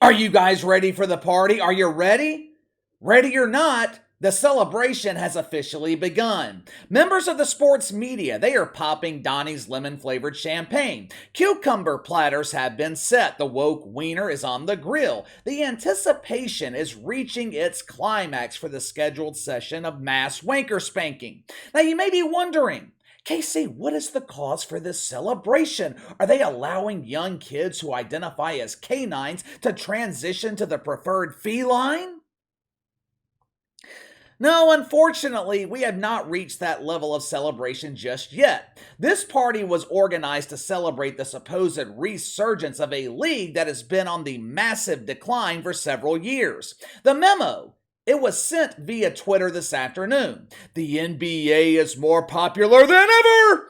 Are you guys ready for the party? Are you ready? Ready or not, the celebration has officially begun. Members of the sports media, they are popping Donnie's lemon-flavored champagne. Cucumber platters have been set. The woke wiener is on the grill. The anticipation is reaching its climax for the scheduled session of mass wanker spanking. Now you may be wondering, Casey, what is the cause for this celebration? Are they allowing young kids who identify as canines to transition to the preferred feline? No, unfortunately, we have not reached that level of celebration just yet. This party was organized to celebrate the supposed resurgence of a league that has been on the massive decline for several years. The memo, it was sent via Twitter this afternoon. The NBA is more popular than ever!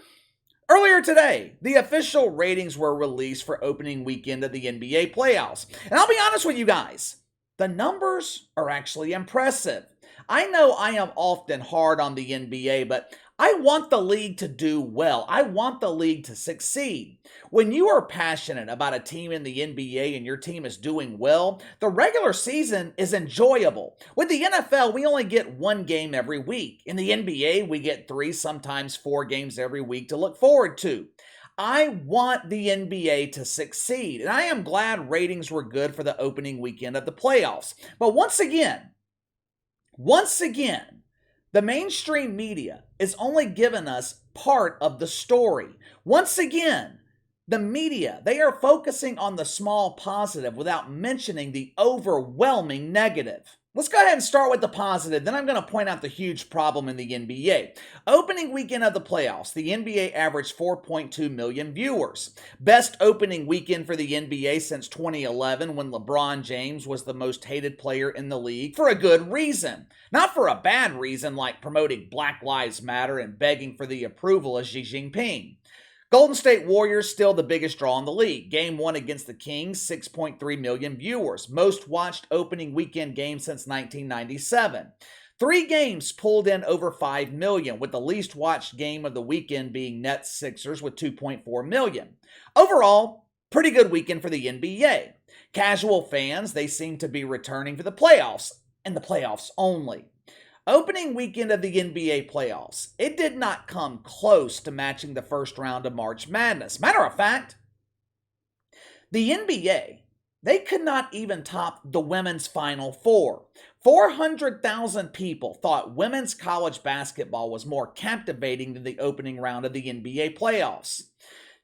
Earlier today, the official ratings were released for opening weekend of the NBA playoffs. And I'll be honest with you guys, the numbers are actually impressive. I know I am often hard on the NBA, but I want the league to do well. I want the league to succeed. When you are passionate about a team in the NBA and your team is doing well, the regular season is enjoyable. With the NFL, we only get one game every week. In the NBA, we get 3, sometimes 4 games every week to look forward to. I want the NBA to succeed, and I am glad ratings were good for the opening weekend of the playoffs. But once again, the mainstream media is only giving us part of the story. Once again, the media, they are focusing on the small positive without mentioning the overwhelming negative. Let's go ahead and start with the positive, then I'm going to point out the huge problem in the NBA. Opening weekend of the playoffs, the NBA averaged 4.2 million viewers. Best opening weekend for the NBA since 2011 when LeBron James was the most hated player in the league for a good reason. Not for a bad reason like promoting Black Lives Matter and begging for the approval of Xi Jinping. Golden State Warriors still the biggest draw in the league. Game 1 against the Kings, 6.3 million viewers. Most watched opening weekend game since 1997. 3 games pulled in over 5 million, with the least watched game of the weekend being Nets Sixers with 2.4 million. Overall, pretty good weekend for the NBA. Casual fans, they seem to be returning for the playoffs, and the playoffs only. Opening weekend of the NBA playoffs, it did not come close to matching the first round of March Madness. Matter of fact, the NBA, they could not even top the women's Final Four. 400,000 people thought women's college basketball was more captivating than the opening round of the NBA playoffs.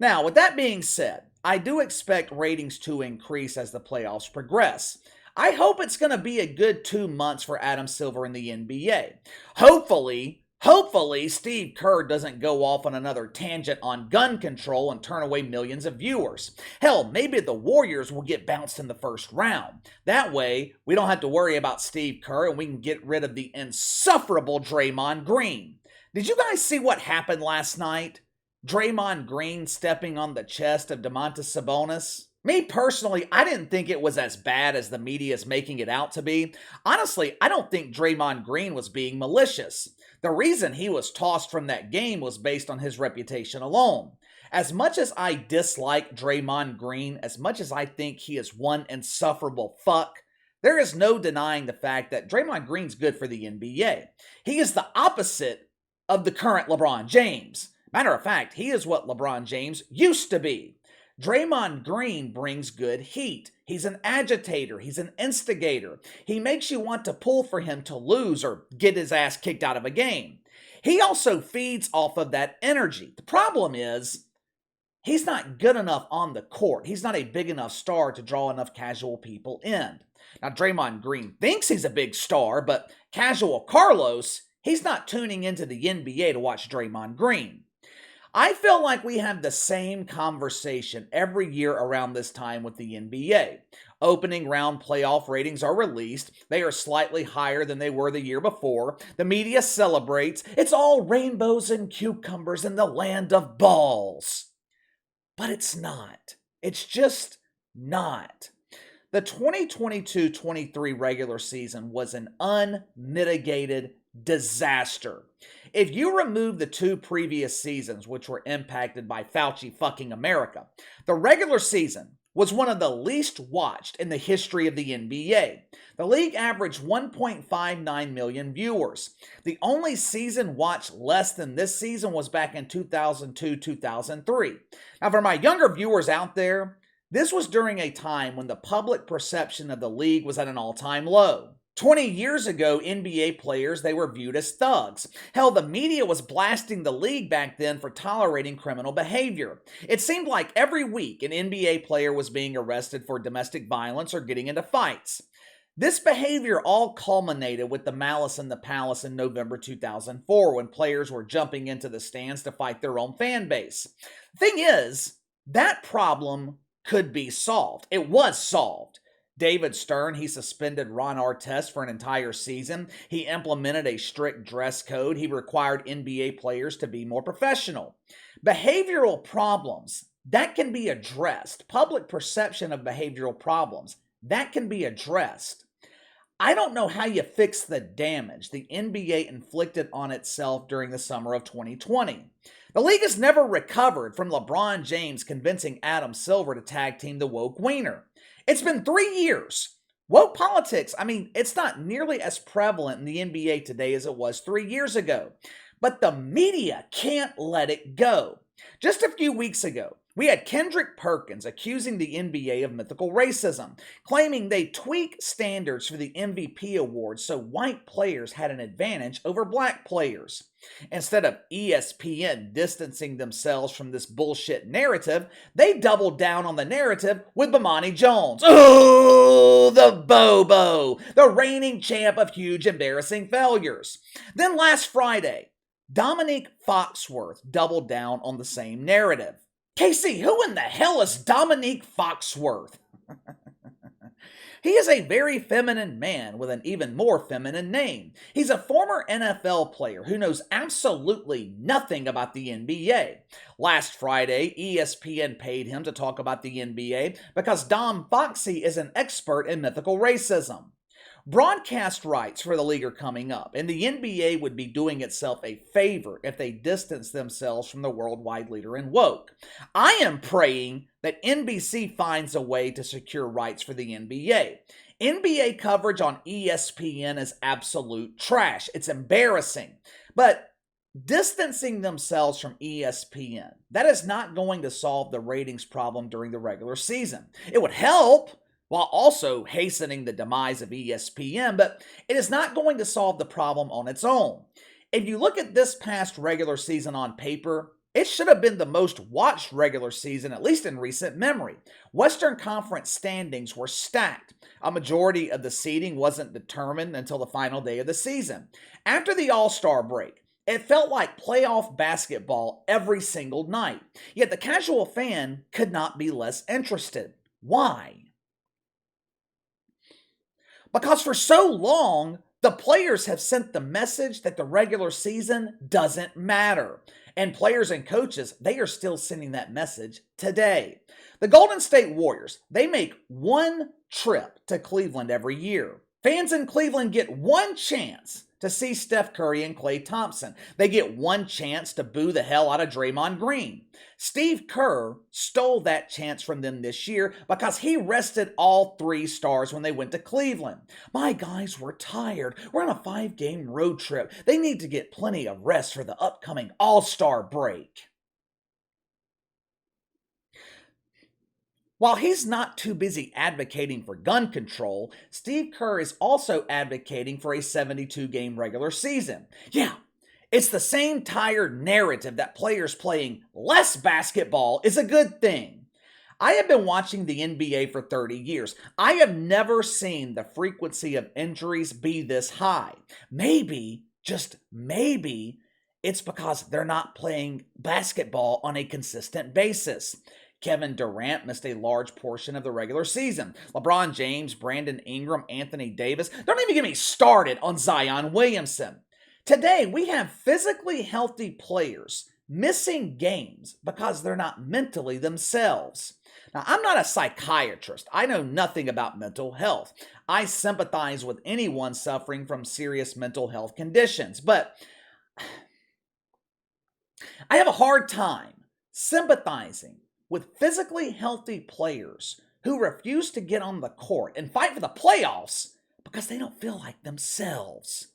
Now, with that being said, I do expect ratings to increase as the playoffs progress. I hope it's going to be a good 2 months for Adam Silver in the NBA. Hopefully, Steve Kerr doesn't go off on another tangent on gun control and turn away millions of viewers. Hell, maybe the Warriors will get bounced in the first round. That way, we don't have to worry about Steve Kerr and we can get rid of the insufferable Draymond Green. Did you guys see what happened last night? Draymond Green stepping on the chest of Domantas Sabonis? Me personally, I didn't think it was as bad as the media is making it out to be. Honestly, I don't think Draymond Green was being malicious. The reason he was tossed from that game was based on his reputation alone. As much as I dislike Draymond Green, as much as I think he is one insufferable fuck, there is no denying the fact that Draymond Green's good for the NBA. He is the opposite of the current LeBron James. Matter of fact, he is what LeBron James used to be. Draymond Green brings good heat. He's an agitator. He's an instigator. He makes you want to pull for him to lose or get his ass kicked out of a game. He also feeds off of that energy. The problem is, he's not good enough on the court. He's not a big enough star to draw enough casual people in. Now, Draymond Green thinks he's a big star, but casual Carlos, he's not tuning into the NBA to watch Draymond Green. I feel like we have the same conversation every year around this time with the NBA. Opening round playoff ratings are released. They are slightly higher than they were the year before. The media celebrates. It's all rainbows and cucumbers in the land of balls. But it's not. It's just not. The 2022-23 regular season was an unmitigated disaster. If you remove the 2 previous seasons, which were impacted by Fauci fucking America, the regular season was one of the least watched in the history of the NBA. The league averaged 1.59 million viewers. The only season watched less than this season was back in 2002-2003. Now, for my younger viewers out there, this was during a time when the public perception of the league was at an all-time low. 20 years ago, NBA players, they were viewed as thugs. Hell, the media was blasting the league back then for tolerating criminal behavior. It seemed like every week an NBA player was being arrested for domestic violence or getting into fights. This behavior all culminated with the Malice in the Palace in November 2004 when players were jumping into the stands to fight their own fan base. Thing is, that problem could be solved. It was solved. David Stern, he suspended Ron Artest for an entire season. He implemented a strict dress code. He required NBA players to be more professional. Behavioral problems, that can be addressed. Public perception of behavioral problems, that can be addressed. I don't know how you fix the damage the NBA inflicted on itself during the summer of 2020. The league has never recovered from LeBron James convincing Adam Silver to tag team the woke wiener. It's been 3 years. Woke politics, it's not nearly as prevalent in the NBA today as it was 3 years ago. But the media can't let it go. Just a few weeks ago, we had Kendrick Perkins accusing the NBA of mythical racism, claiming they tweak standards for the MVP awards so white players had an advantage over black players. Instead of ESPN distancing themselves from this bullshit narrative, they doubled down on the narrative with Bomani Jones. Oh, the Bobo, the reigning champ of huge embarrassing failures. Then last Friday, Dominique Foxworth doubled down on the same narrative. Casey, who in the hell is Dominique Foxworth? He is a very feminine man with an even more feminine name. He's a former NFL player who knows absolutely nothing about the NBA. Last Friday, ESPN paid him to talk about the NBA because Dom Foxy is an expert in mythical racism. Broadcast rights for the league are coming up, and the NBA would be doing itself a favor if they distance themselves from the worldwide leader in woke. I am praying that NBC finds a way to secure rights for the NBA. NBA coverage on ESPN is absolute trash. It's embarrassing. But distancing themselves from ESPN, that is not going to solve the ratings problem during the regular season. It would help, while also hastening the demise of ESPN, but it is not going to solve the problem on its own. If you look at this past regular season on paper, it should have been the most watched regular season, at least in recent memory. Western Conference standings were stacked. A majority of the seeding wasn't determined until the final day of the season. After the All-Star break, it felt like playoff basketball every single night. Yet the casual fan could not be less interested. Why? Because for so long, the players have sent the message that the regular season doesn't matter. And players and coaches, they are still sending that message today. The Golden State Warriors, they make one trip to Cleveland every year. Fans in Cleveland get one chance to see Steph Curry and Klay Thompson. They get one chance to boo the hell out of Draymond Green. Steve Kerr stole that chance from them this year because he rested all 3 stars when they went to Cleveland. My guys were tired. We're on a 5-game road trip. They need to get plenty of rest for the upcoming All-Star break. While he's not too busy advocating for gun control, Steve Kerr is also advocating for a 72-game regular season. Yeah, it's the same tired narrative that players playing less basketball is a good thing. I have been watching the NBA for 30 years. I have never seen the frequency of injuries be this high. Maybe, just maybe, it's because they're not playing basketball on a consistent basis. Kevin Durant missed a large portion of the regular season. LeBron James, Brandon Ingram, Anthony Davis. Don't even get me started on Zion Williamson. Today, we have physically healthy players missing games because they're not mentally themselves. Now, I'm not a psychiatrist. I know nothing about mental health. I sympathize with anyone suffering from serious mental health conditions, but I have a hard time sympathizing with physically healthy players who refuse to get on the court and fight for the playoffs because they don't feel like themselves.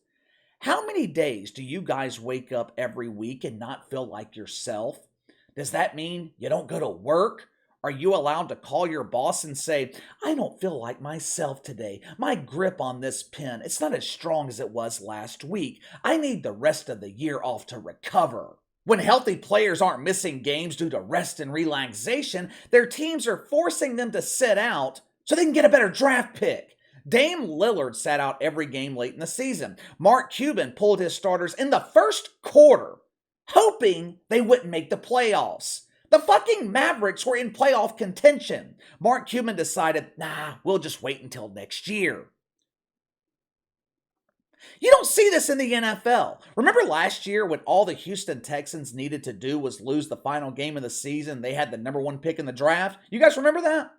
How many days do you guys wake up every week and not feel like yourself? Does that mean you don't go to work? Are you allowed to call your boss and say, I don't feel like myself today. My grip on this pen, it's not as strong as it was last week. I need the rest of the year off to recover. When healthy players aren't missing games due to rest and relaxation, their teams are forcing them to sit out so they can get a better draft pick. Dame Lillard sat out every game late in the season. Mark Cuban pulled his starters in the first quarter, hoping they wouldn't make the playoffs. The fucking Mavericks were in playoff contention. Mark Cuban decided, we'll just wait until next year. You don't see this in the NFL. Remember last year when all the Houston Texans needed to do was lose the final game of the season? They had the number 1 pick in the draft. You guys remember that?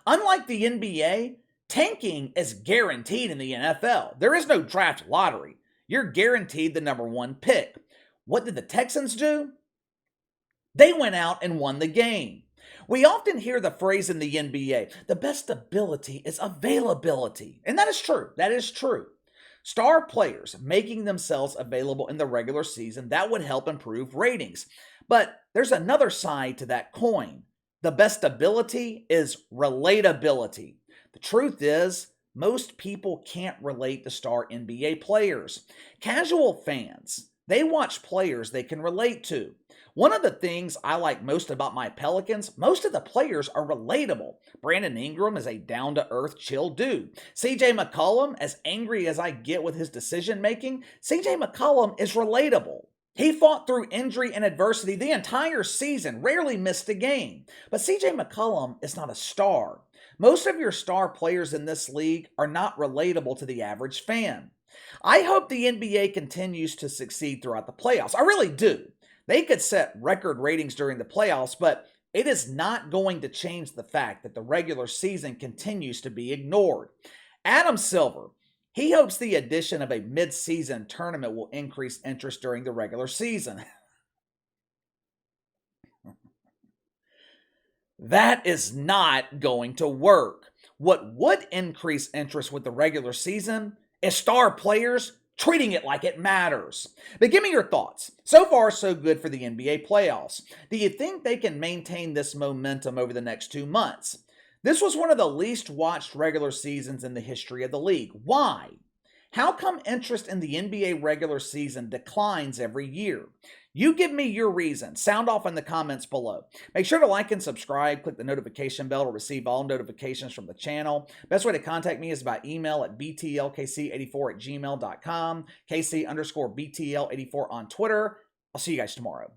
Unlike the NBA, tanking is guaranteed in the NFL. There is no draft lottery. You're guaranteed the number 1 pick. What did the Texans do? They went out and won the game. We often hear the phrase in the NBA, the best ability is availability. And that is true. That is true. Star players making themselves available in the regular season, that would help improve ratings. But there's another side to that coin. The best ability is relatability. The truth is, most people can't relate to star NBA players. Casual fans, they watch players they can relate to. One of the things I like most about my Pelicans, most of the players are relatable. Brandon Ingram is a down-to-earth, chill dude. CJ McCollum, as angry as I get with his decision-making, CJ McCollum is relatable. He fought through injury and adversity the entire season, rarely missed a game. But CJ McCollum is not a star. Most of your star players in this league are not relatable to the average fan. I hope the NBA continues to succeed throughout the playoffs. I really do. They could set record ratings during the playoffs, but it is not going to change the fact that the regular season continues to be ignored. Adam Silver, he hopes the addition of a mid-season tournament will increase interest during the regular season. That is not going to work. What would increase interest with the regular season is star players treating it like it matters. But give me your thoughts. So far, so good for the NBA playoffs. Do you think they can maintain this momentum over the next 2 months? This was one of the least watched regular seasons in the history of the league. Why? How come interest in the NBA regular season declines every year? You give me your reason. Sound off in the comments below. Make sure to like and subscribe. Click the notification bell to receive all notifications from the channel. Best way to contact me is by email at btlkc84@gmail.com, KC_BTL84 on Twitter. I'll see you guys tomorrow.